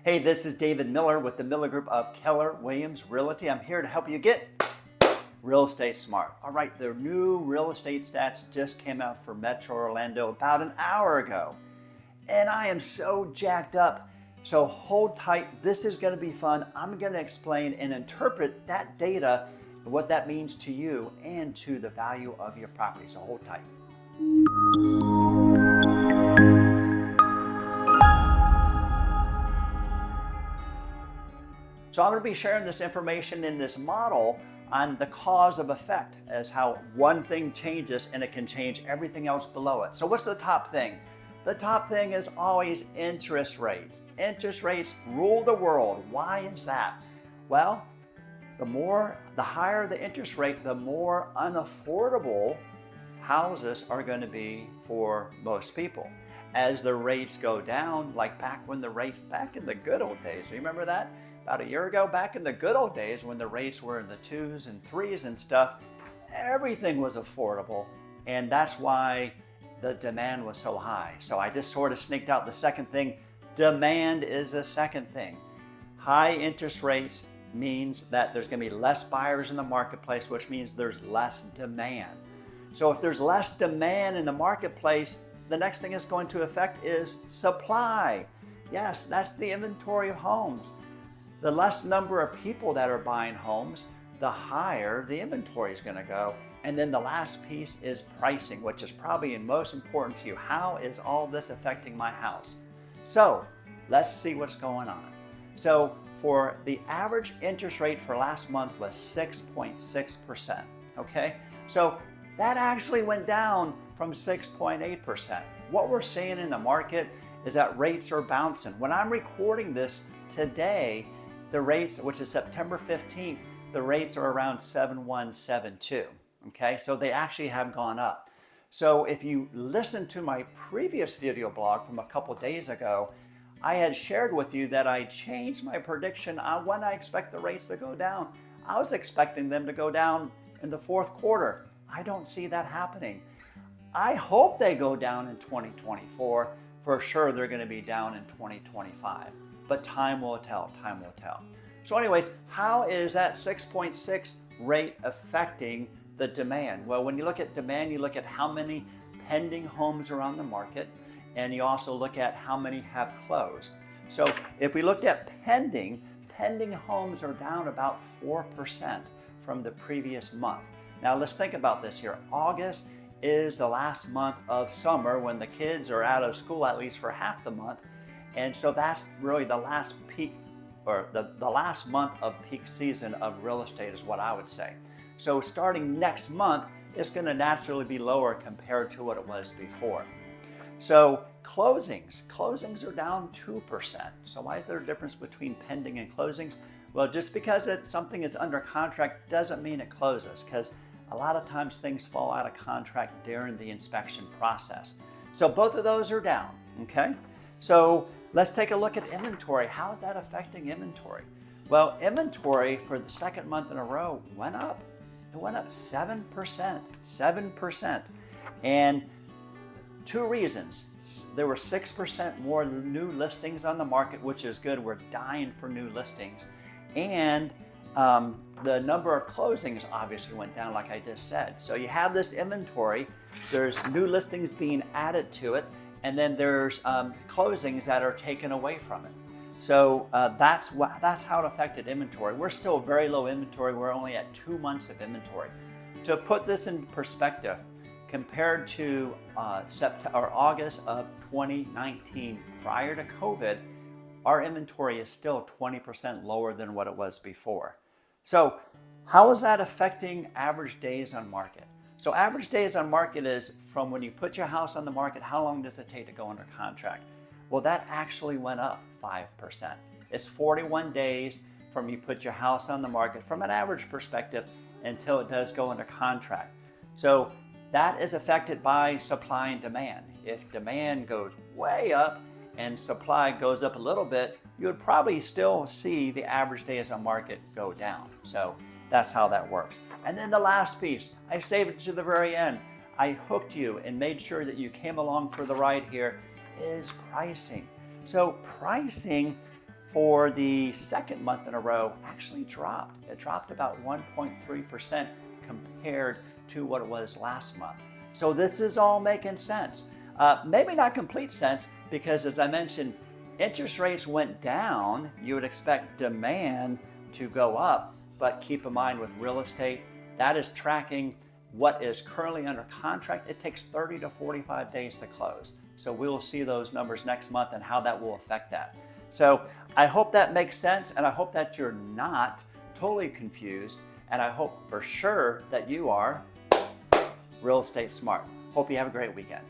Hey, this is David Miller with the Miller Group of Keller Williams Realty. I'm here to help you get real estate smart. All right, the new real estate stats just came out for Metro Orlando about an hour ago. And I am so jacked up. So hold tight. This is going to be fun. I'm going to explain and interpret that data, what that means to you and to the value of your property. So hold tight. So I'm going to be sharing this information in this model on the cause of effect, as how one thing changes and it can change everything else below it. So what's the top thing? The top thing is always interest rates. Interest rates rule the world. Why is that? Well, the higher the interest rate, the more unaffordable houses are going to be for most people. As the rates go down, like back in the good old days, you remember that? About a year ago, back in the good old days when the rates were in the 2s and 3s and stuff, everything was affordable. And that's why the demand was so high. So I just sort of sneaked out the second thing. Demand is the second thing. High interest rates means that there's going to be less buyers in the marketplace, which means there's less demand. So if there's less demand in the marketplace, the next thing it's going to affect is supply. Yes, that's the inventory of homes. The less number of people that are buying homes, the higher the inventory is going to go. And then the last piece is pricing, which is probably most important to you. How is all this affecting my house? So let's see what's going on. So for the average interest rate for last month was 6.6%. Okay, so that actually went down from 6.8%. What we're seeing in the market is that rates are bouncing. When I'm recording this today, the rates, which is September 15th, the rates are around 7.172. Okay, so they actually have gone up. So if you listen to my previous video blog from a couple days ago, I had shared with you that I changed my prediction on when I expect the rates to go down. I was expecting them to go down in the fourth quarter. I don't see that happening. I hope they go down in 2024. For sure, they're going to be down in 2025. But time will tell, time will tell. So anyways, how is that 6.6 rate affecting the demand? Well, when you look at demand, you look at how many pending homes are on the market, and you also look at how many have closed. So if we looked at pending homes are down about 4% from the previous month. Now let's think about this here. August is the last month of summer when the kids are out of school, at least for half the month. And so that's really the last peak, or the last month of peak season of real estate is what I would say. So starting next month, it's going to naturally be lower compared to what it was before. So closings are down 2%. So why is there a difference between pending and closings? Well, just because something is under contract doesn't mean it closes, because a lot of times things fall out of contract during the inspection process. So both of those are down, okay? So let's take a look at inventory. How is that affecting inventory? Well, inventory for the second month in a row went up. It went up 7%. And two reasons. There were 6% more new listings on the market, which is good. We're dying for new listings. And the number of closings obviously went down, like I just said. So you have this inventory. There's new listings being added to it. And then there's closings that are taken away from it. So that's how it affected inventory. We're still very low inventory. We're only at 2 months of inventory. To put this in perspective, compared to August of 2019, prior to COVID, our inventory is still 20% lower than what it was before. So how is that affecting average days on market? So average days on market is from when you put your house on the market, how long does it take to go under contract? Well, that actually went up 5%. It's 41 days from you put your house on the market from an average perspective until it does go under contract. So that is affected by supply and demand. If demand goes way up and supply goes up a little bit, you would probably still see the average days on market go down. So that's how that works. And then the last piece, I saved it to the very end. I hooked you and made sure that you came along for the ride here, is pricing. So pricing for the second month in a row actually dropped. It dropped about 1.3% compared to what it was last month. So this is all making sense. Maybe not complete sense because, as I mentioned, interest rates went down. You would expect demand to go up, but keep in mind with real estate, that is tracking what is currently under contract. It takes 30 to 45 days to close. So we will see those numbers next month and how that will affect that. So I hope that makes sense, and I hope that you're not totally confused, and I hope for sure that you are real estate smart. Hope you have a great weekend.